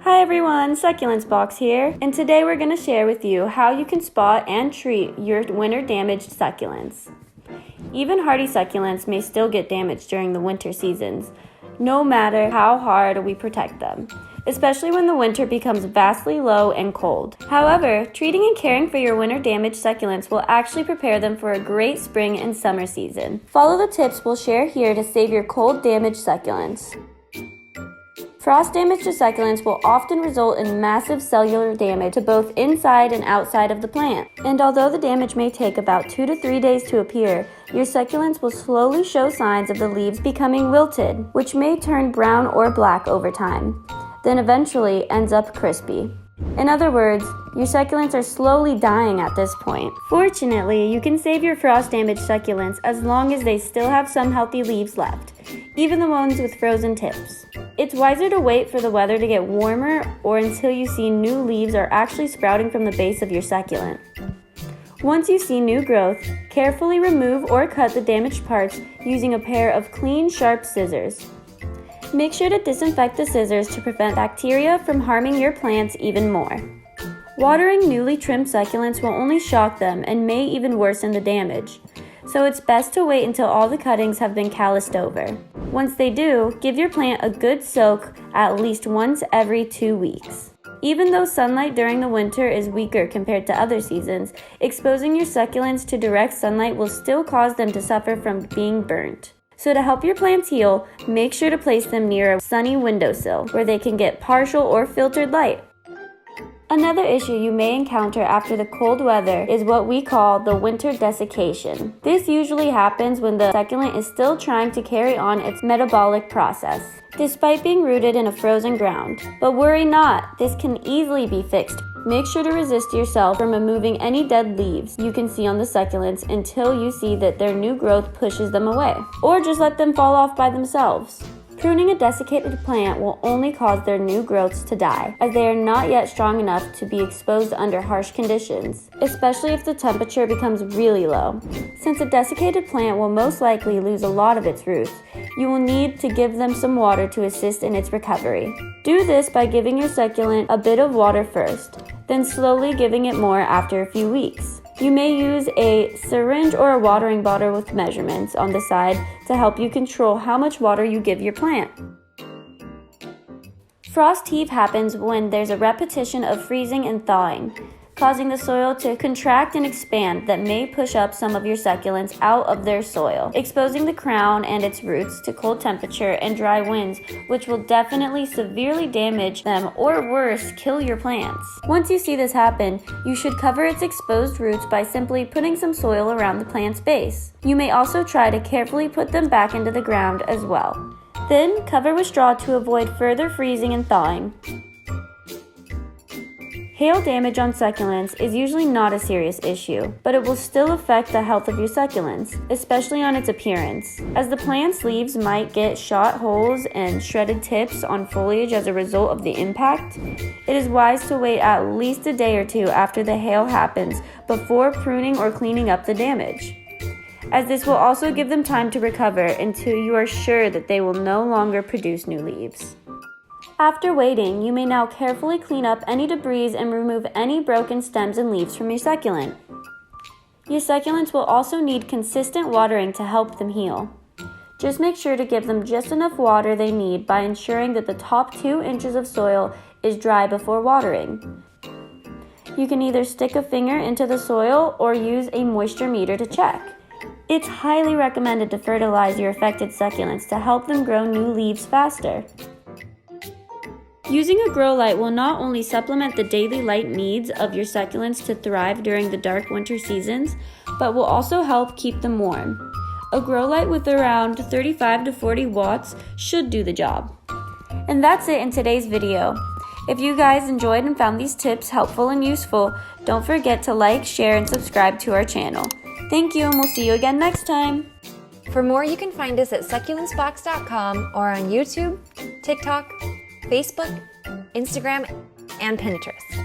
Hi everyone, Succulents Box here, and today we're going to share with you how you can spot and treat your winter damaged succulents. Even hardy succulents may still get damaged during the winter seasons, no matter how hard we protect them, especially when the winter becomes vastly low and cold. However, treating and caring for your winter damaged succulents will actually prepare them for a great spring and summer season. Follow the tips we'll share here to save your cold damaged succulents. Frost damage to succulents will often result in massive cellular damage to both inside and outside of the plant. And although the damage may take about 2 to 3 days to appear, your succulents will slowly show signs of the leaves becoming wilted, which may turn brown or black over time, then eventually ends up crispy. In other words, your succulents are slowly dying at this point. Fortunately, you can save your frost-damaged succulents as long as they still have some healthy leaves left, even the ones with frozen tips. It's wiser to wait for the weather to get warmer or until you see new leaves are actually sprouting from the base of your succulent. Once you see new growth, carefully remove or cut the damaged parts using a pair of clean, sharp scissors. Make sure to disinfect the scissors to prevent bacteria from harming your plants even more. Watering newly trimmed succulents will only shock them and may even worsen the damage, so it's best to wait until all the cuttings have been calloused over. Once they do, give your plant a good soak at least once every 2 weeks. Even though sunlight during the winter is weaker compared to other seasons, exposing your succulents to direct sunlight will still cause them to suffer from being burnt. So to help your plants heal, make sure to place them near a sunny windowsill where they can get partial or filtered light. Another issue you may encounter after the cold weather is what we call the winter desiccation. This usually happens when the succulent is still trying to carry on its metabolic process, despite being rooted in a frozen ground. But worry not, this can easily be fixed. Make sure to resist yourself from removing any dead leaves you can see on the succulents until you see that their new growth pushes them away, or just let them fall off by themselves. Pruning a desiccated plant will only cause their new growths to die, as they are not yet strong enough to be exposed under harsh conditions, especially if the temperature becomes really low. Since a desiccated plant will most likely lose a lot of its roots, you will need to give them some water to assist in its recovery. Do this by giving your succulent a bit of water first, then slowly giving it more after a few weeks. You may use a syringe or a watering bottle with measurements on the side to help you control how much water you give your plant. Frost heave happens when there's a repetition of freezing and thawing, causing the soil to contract and expand that may push up some of your succulents out of their soil, exposing the crown and its roots to cold temperature and dry winds, which will definitely severely damage them or worse, kill your plants. Once you see this happen, you should cover its exposed roots by simply putting some soil around the plant's base. You may also try to carefully put them back into the ground as well. Then cover with straw to avoid further freezing and thawing. Hail damage on succulents is usually not a serious issue, but it will still affect the health of your succulents, especially on its appearance, as the plant's leaves might get shot holes and shredded tips on foliage as a result of the impact. It is wise to wait at least a day or two after the hail happens before pruning or cleaning up the damage, as this will also give them time to recover until you are sure that they will no longer produce new leaves. After waiting, you may now carefully clean up any debris and remove any broken stems and leaves from your succulent. Your succulents will also need consistent watering to help them heal. Just make sure to give them just enough water they need by ensuring that the top 2 inches of soil is dry before watering. You can either stick a finger into the soil or use a moisture meter to check. It's highly recommended to fertilize your affected succulents to help them grow new leaves faster. Using a grow light will not only supplement the daily light needs of your succulents to thrive during the dark winter seasons, but will also help keep them warm. A grow light with around 35 to 40 watts should do the job. And that's it in today's video. If you guys enjoyed and found these tips helpful and useful, don't forget to like, share, and subscribe to our channel. Thank you, and we'll see you again next time. For more, you can find us at succulentsbox.com or on YouTube, TikTok, Facebook, Instagram, and Pinterest.